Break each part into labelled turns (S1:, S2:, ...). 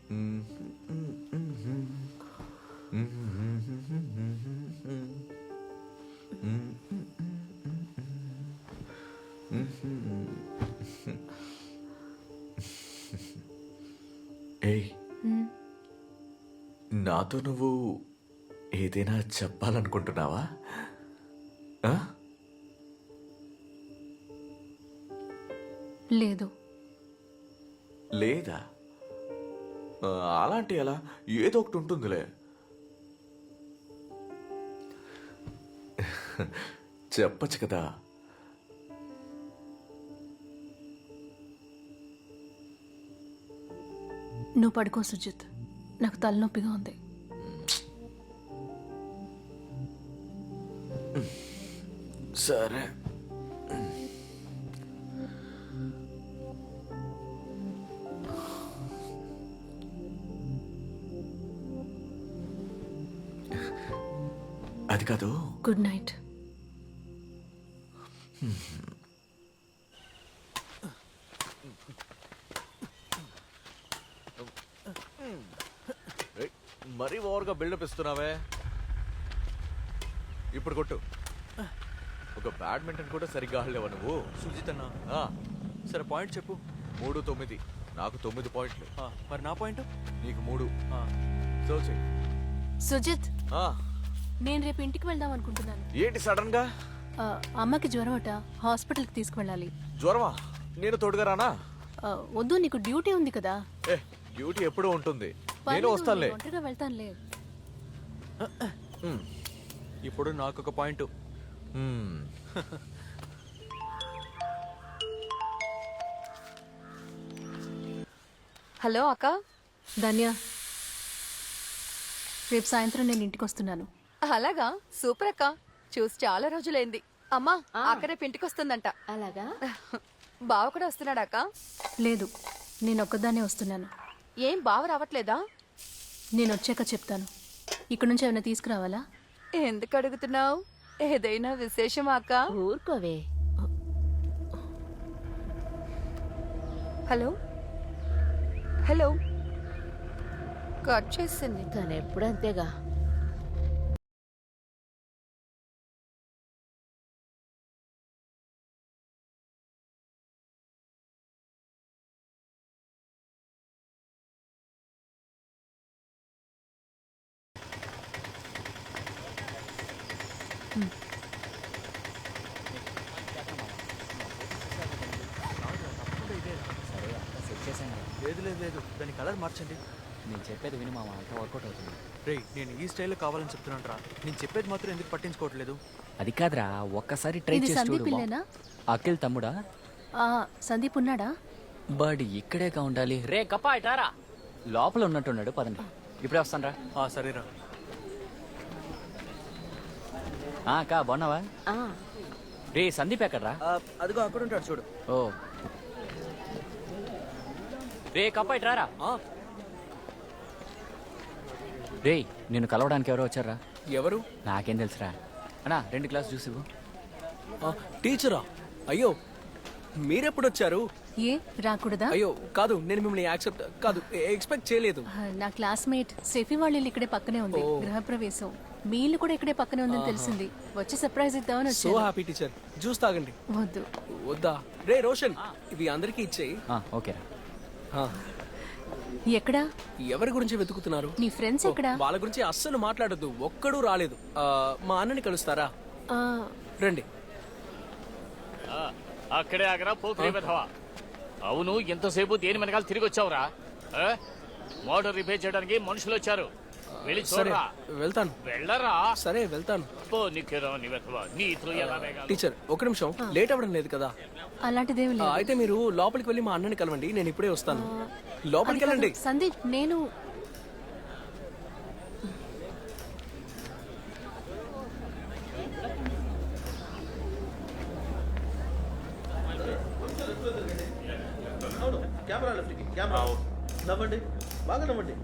S1: ఏయ్, నాతో నువ్వు ఏదైనా చెప్పాలనుకుంటున్నావా?
S2: లేదు.
S1: లేదా? అలాంటి ఎలా? ఏదో ఒకటి ఉంటుందిలే. చెప్పచ్చు కదా.
S2: నువ్వు పడుకో సుజిత్, నాకు తలనొప్పిగా ఉంది.
S1: సరే. అది కాదు.
S2: Good night.
S1: మరీ ఓవర్గా బిల్డప్ ఇస్తున్నావే. ఇప్పుడు కొట్టు. ఒక బ్యాడ్మింటన్ కూడా సరిగ్గా ఆడలేవా నువ్వు?
S3: సుజిత్ అన్న, సరే పాయింట్ చెప్పు.
S1: 3-9. నాకు 9 పాయింట్లు.
S3: మరి నా పాయింట్?
S1: నీకు 3. సో చెయ్యి.
S2: సుజిత్, నేను రేపు ఇంటికి వెళ్దాం అనుకుంటున్నాను.
S1: ఏంటి సడన్ గా?
S2: అమ్మకి జ్వరం అట, హాస్పిటల్కి తీసుకువెళ్ళాలి.
S1: జ్వరమా? నేను తోడుగా రానా?
S2: వద్దు, నీకు డ్యూటీ ఉంది కదా.
S1: డ్యూటీ ఎప్పుడూ ఉంటుంది. నేను వస్తానులే.
S2: ఒంటరిగా వెళ్తానులే.
S3: ఇప్పుడు నాకు ఒక పాయింట్.
S4: హలో అక్క.
S2: ధన్య, రేపు సాయంత్రం నేను ఇంటికి వస్తున్నాను.
S4: అలాగా? సూపర్ అక్క, చూసి చాలా రోజులైంది. అమ్మా, అక్క రేపు ఇంటికి వస్తుందంట.
S5: అలాగా?
S4: బావ కూడా వస్తున్నాడా అక్క?
S2: లేదు, నేను ఒక్కదాన్నే వస్తున్నాను.
S4: ఏం బావ రావట్లేదా?
S2: నేను వచ్చాక చెప్తాను. ఇక్కడ నుంచి ఏమైనా తీసుకురావాలా?
S4: ఎందుకు అడుగుతున్నావు? ఏదైనా విశేషమా అక్క?
S5: ఊరుకోవే.
S4: హలో హలో, కట్ చేసింది.
S5: తను ఎప్పుడు అంతేగా.
S3: లేదు లేదు లేదు, దాని కలర్ మార్చండి.
S6: నేను చెప్పేది విని మామ, అంతా వర్కౌట్ అవుతుంది.
S3: రే, నేను ఈ స్టైల్లో కావాలని చెప్తున్నాను రా. నేను చెప్పేది మాత్రం ఎందుకు పట్టించుకోవట్లేదు?
S6: అది కాదురా, ఒక్కసారి ట్రై
S2: ఇది
S6: చేసి
S2: సందీప్
S6: చూడు.
S2: ఇల్లేనా?
S6: అఖిల్ తమ్ముడా?
S2: సందీప్ ఉన్నాడా?
S6: బడ్ ఇక్కడేగా ఉండాలి. రే కప్పా, ఇటారా. లోపల ఉన్నట్టున్నాడు, పదండి. ఇప్పుడే వస్తాను రా.
S3: సరేరా.
S6: అక్క బాగున్నావా? రే సందీప్ ఎక్కడ్రా?
S3: అదిగో అక్కడ ఉంటాడు చూడు.
S6: ఓ రే కప్పా, ఇటారా. రే నిన్ను కలవడానికి ఎవరో వచ్చారా?
S3: ఎవరు?
S6: నాకేం తెలుసురా. అన్నా 2 గ్లాస్ జ్యూస్ ఇవ్వు.
S3: టీచరా? అయ్యో, మీరెప్పుడు వచ్చారు?
S2: ఏ రాకూడదా?
S3: అయ్యో కాదు, నేను మిమ్మల్ని ఎక్స్పెక్ట్ చేయలేదు.
S2: నా క్లాస్మేట్ సెఫీ వాళ్ళ ఇల్లు ఇక్కడే పక్కనే ఉంది. గృహప్రవేశం. మీ ఇల్లు కూడా ఇక్కడే పక్కనే ఉందని తెలిసింది. వచ్చి సర్ప్రైజ్ ఇద్దామని
S3: సో
S2: వచ్చాను.
S3: Happy teacher. జ్యూస్ తాగండి.
S2: వద్దు.
S3: వద్దా? రే రోషన్, ఇవి అందరికీ ఇచ్చేయి.
S6: ఓకేరా.
S2: ఎక్కడా?
S3: ఎవరి గురించి వెతుకుతున్నారు?
S2: నీ ఫ్రెండ్స్ ఎక్కడా?
S3: వాళ్ళ గురించి అస్సలు మాట్లాడొద్దు. ఒక్కడూ రాలేదు. మా అన్నని కలుస్తారా? రండి.
S7: అక్కడే ఆగరా పోకిరి వెధవా. అవును, ఎంతసేపు దేని వెనకాల తిరిగి వచ్చావురా? మోటార్ రిపేర్ చేయడానికి మనుషులు వచ్చారు. వెళ్ళి చూడరా.
S3: వెళ్తాను.
S7: వెళ్ళరా.
S3: సరే వెళ్తాను. టీచర్, ఒక నిమిషం. లేట్ అవ్వడం లేదు కదా?
S2: అలాంటిదేమి లేదు.
S3: అయితే మీరు లోపలికి వెళ్ళి మా అన్నని కలవండి, నేను ఇప్పుడే వస్తాను. లోపలికి వెళ్ళండి.
S2: సందీప్, నేను
S8: నవ్వండి, బాగా నవ్వండి.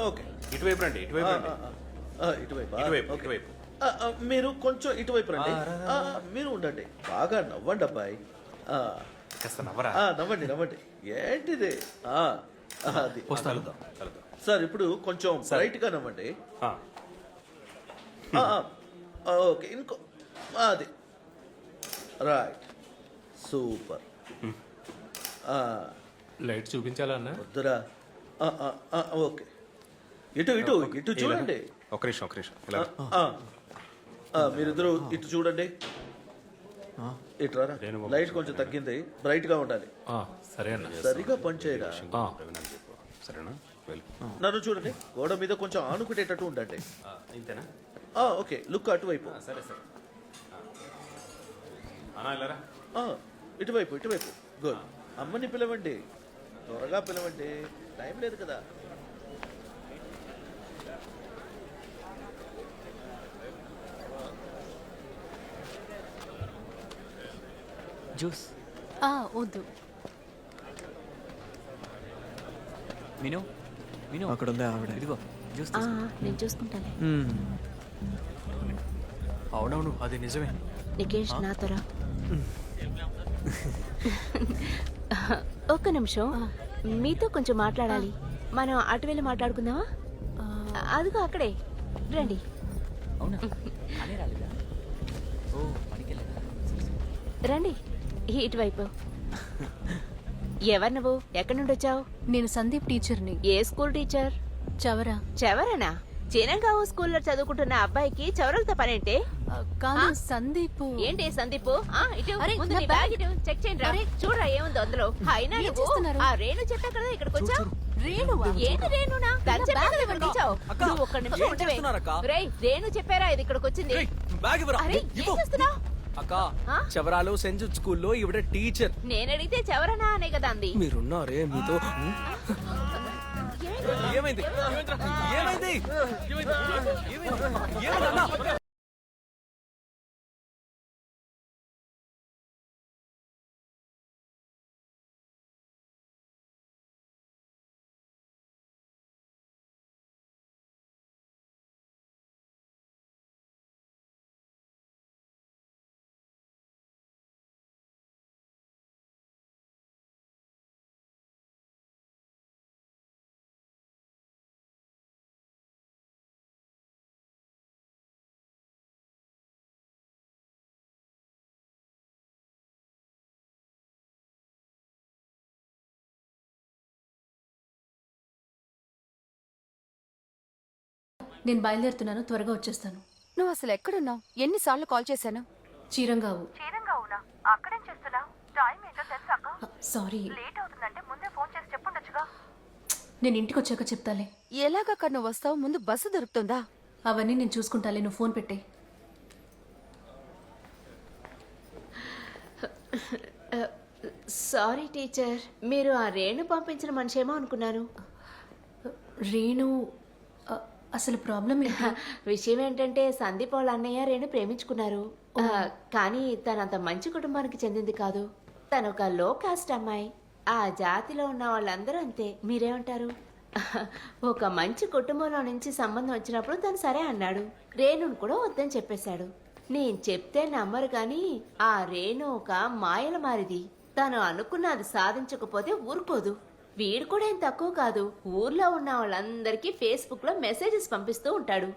S8: ఓకే,
S9: ఇటువైపు రండి.
S8: ఇటువైపు. మీరు కొంచెం ఇటువైపు రండి. మీరు ఉండండి. బాగా నవ్వండి అబ్బాయి. నవ్వండి నవ్వండి. ఏంటిది అది సార్ ఇప్పుడు కొంచెం బ్రైట్ గా నవ్వండి. ఓకే ఇంకో అది రైట్ సూపర్.
S9: లైట్ చూపించాలా అన్న?
S8: వద్దురా. ఓకే ఇటు ఇటు ఇటు చూడండి.
S9: ఒక నిమిషం ఇలా
S8: మీరిద్దరు ఇటు చూడండి. ఇటు రారా. లైట్ కొంచెం తగ్గింది, బ్రైట్ గా ఉండాలి.
S9: సరే అన్న.
S8: సరిగా పనిచేయరా.
S9: సరేనా?
S8: నన్ను చూడండి, గోడ మీద కొంచెం ఆనుకునేటట్టు ఉండండి.
S9: ఇంతేనా?
S8: ఓకే లుక్ అటువైపు.
S9: సరే సరే అన్నా ఇలారా.
S8: ఇటువైపు ఇటువైపు. గుడ్. అమ్మని పిలవండి, త్వరగా పిలవండి, టైం లేదు కదా.
S6: జ్యూస్.
S2: వద్దు.
S6: మిను మిను
S1: అక్కడ ఉంది ఆవిడ.
S6: ఇదిగో జ్యూస్
S5: ఆ, నేను చూసుకుంటాను.
S3: అవునవును, అది నిజమే.
S5: నికేష్ నాతో రా. ఒక్క నిమిషం, మీతో కొంచెం మాట్లాడాలి. మనం అటు వెళ్ళి మాట్లాడుకుందామా? అదిగో అక్కడే, రండి.
S6: అవునా? అనే రాలేదా? ఓ పనికెళ్ళదా?
S5: రండి ఇటువైపు. ఎవరు నువ్వు? ఎక్కడి నుండి వచ్చావు?
S2: నేను సందీప్ టీచర్ని.
S5: ఏ స్కూల్ టీచర్?
S2: చవరా.
S5: చెవరనా? చినంగావు స్కూల్లో చదువుకుంటున్న అబ్బాయికి చవరలతో పనేంటే?
S2: కాదు సందీప్.
S5: ఏంటి సందీప్? ఇటు
S2: అరే,
S5: ముందు
S2: నా
S5: నీ
S2: బ్యాగ్.
S5: బ్యాగ్ ఇటు చెక్ చేయండి రా. చూడరా ఏముందో అందులో. అయినా
S2: ఏం
S5: నువ్వు
S2: చేస్తున్నారు?
S5: ఆ రేణు చెప్పా కదా ఇక్కడికి వచ్చావు.
S2: రేణువా?
S5: ఏంటి రేణునా? తను చెప్పా కదా ఇక్కడికి వచ్చావు.
S3: అక్క,
S5: నువ్వు ఒక్క నిమిషం
S3: ఏం
S5: ఉండవే.
S3: చేస్తున్నారక్క?
S5: రేయ్, రేణు చెప్పారా ఇది ఇక్కడికి వచ్చింది?
S3: బ్యాగ్ ఇవ్వరా.
S5: అరే ఏం చేస్తున్నావు?
S3: అక్క,
S5: ఆ?
S3: చవరాలో సెంట్ జూడ్ స్కూల్లో ఈవిడ టీచర్.
S5: నేను అడిగితే చెవరనా అనే కదా అంది.
S3: మీరున్నారే మీతో. ఏమైంది? ఏమైంది? ఏమైందన్నా?
S2: నేను బయలుదేరుతున్నాను, త్వరగా వచ్చేస్తాను.
S4: నువ్వు అసలు ఎక్కడున్నావు? ఎన్నిసార్లు కాల్ చేశాను?
S2: చీరంగావు.
S10: చీరంగావునా? అక్కడేం చేస్తున్నావు? టైం ఏంటో తెలుసాక?
S2: సారీ,
S10: లేట్ అవుతుందంటే ముందే ఫోన్ చేసి చెప్పుండొచ్చుగా.
S2: నేను ఇంటికి వచ్చాక చెప్తాలే.
S4: ఎలాగక్క నువ్వు వస్తావు? ముందు బస్సు దొరుకుతుందా?
S2: అవన్నీ నేను చూసుకుంటాలే, నువ్వు ఫోన్ పెట్టే.
S5: సారీ టీచర్, మీరు ఆ రేణు పంపించిన మనిషేమో అనుకున్నాను.
S2: రేణు అసలు ప్రాబ్లం ఏంటి?
S5: విషయం ఏంటంటే సందీప్ వాళ్ళ అన్నయ్య రేణు ప్రేమించుకున్నారు. కానీ తనంత మంచి కుటుంబానికి చెందింది కాదు. తను ఒక లో కాస్ట్ అమ్మాయి. ఆ జాతిలో ఉన్న వాళ్ళందరూ అంతే. మీరేమంటారు? ఒక మంచి కుటుంబంలో నుంచి సంబంధం వచ్చినప్పుడు తను సరే అన్నాడు. రేణును కూడా వద్దని చెప్పేశాడు. నేను చెప్తే నమ్మరు కానీ ఆ రేణు ఒక మాయల మారిది. తను అనుకున్నది సాధించకపోతే ఊరుకోదు. వీడు కూడా ఏం తక్కువ కాదు. ఊర్లో ఉన్న వాళ్ళందరికీ ఫేస్బుక్ లో మెసేజెస్ పంపిస్తూ ఉంటాడు.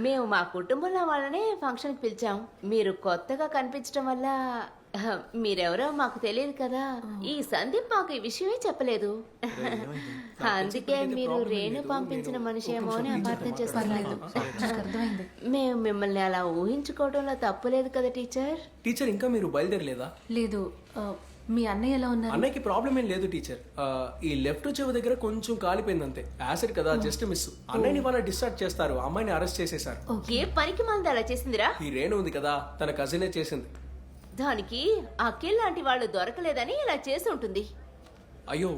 S5: మేము మా కుటుంబంలో వాళ్ళనే ఫంక్షన్ కి పిలిచాం. మీరు కొత్తగా కనిపించడం వల్ల మీరెవరో మాకు తెలియదు కదా. ఈ సందీప్ మాకు ఈ విషయమే చెప్పలేదు. అందుకే మీరు రేణు పంపించిన మనిషి ఏమో అని అపార్థం చేస్తున్నారు.
S2: అర్థమైంది.
S5: మేము మిమ్మల్ని అలా ఊహించుకోవడంలో తప్పులేదు కదా టీచర్.
S3: టీచర్ ఇంకా మీరు బయలుదేరలేదా?
S2: లేదు. మీ అన్నయ్య ఎలా ఉన్నారు?
S3: అన్నయ్యకి ప్రాబ్లం ఏం లేదు టీచర్. ఈ లెఫ్ట్ చెవి దగ్గర కొంచెం కాలిపోయింది అంతే. యాసిడ్ కదా, జస్ట్ మిస్. అన్నయ్యని వాళ్ళ డిశ్చార్జ్ చేస్తారు. అమ్మాయిని అరెస్ట్ చేసేశారు.
S5: ఏ పనికి మంది అలా చేసిందిరా?
S3: ఈ రేణు ఉంది కదా, తన కజినే చేసింది.
S5: దానికి అఖిల్ లాంటి వాళ్ళు దొరకలేదని ఇలా చేసి ఉంటుంది.
S3: అయ్యో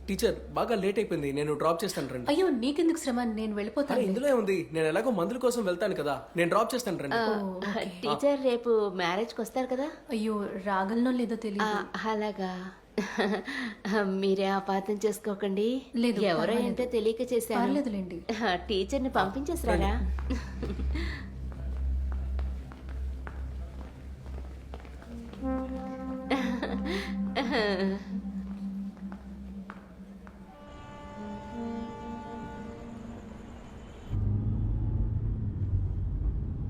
S3: టీచర్, బాగా లేట్ అయిపోయింది. నేను డ్రాప్ చేస్తాను రండి.
S2: అయ్యో నీకెందుకు శ్రమ, నేను
S3: అరే
S2: వెళ్ళిపోతాను.
S3: ఇందులో ఉంది, నేను ఎలాగో మందుల కోసం వెళ్తాను కదా, నేను డ్రాప్ చేస్తాను రండి.
S5: టీచర్ రేపు మ్యారేజ్కి వస్తారు కదా?
S2: అయ్యో రాగలనో లేదో తెలియదు.
S5: అలాగా. మీరే అపార్థం చేసుకోకండి.
S2: లేదు,
S5: ఎవరో ఏంటో తెలియక చేశాను.
S2: పర్లేదులేండి.
S5: టీచర్ని పంపించేసారా?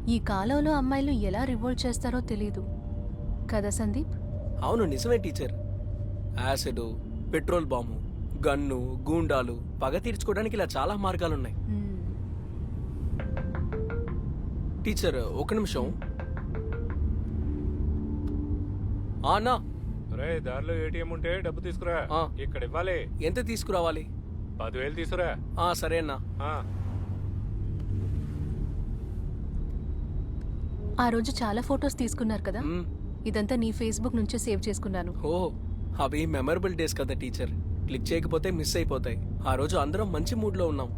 S2: ఈ కాలంలో అమ్మాయిలు ఎలా రివోల్ట్ చేస్తారో తెలీదు కదా సందీప్?
S3: అవును నిజమే teacher. Acid, petrol bomb, gun, గూండాలు, పగ తీర్చుకోవడానికి ఇలా చాలా మార్గాలున్నాయి.
S2: మ్మ్.
S3: టీచర్ ఒక నిమిషం. అన్నా
S9: రే దారిలో ఏటీఎం ఉంటే డబ్బు తీసుకురా.
S3: ఆ.
S9: ఇక్కడ ఇవ్వాలి.
S3: ఎంత తీసుకురావాలి?
S9: 10,000 తీసుకురా.
S3: సరే అన్నా.
S9: ఆ.
S2: ఆ రోజు చాలా ఫొటోస్ తీసుకున్నారు కదా,
S3: మ్మ్.
S2: ఇదంతా నీ ఫేస్బుక్ నుంచే సేవ్ చేసుకున్నాను.
S3: ఓ అవి మెమరబుల్ డేస్ కదా టీచర్. క్లిక్ చేయకపోతే మిస్ అయిపోతాయి. ఆ రోజు అందరం మంచి మూడ్లో ఉన్నాం.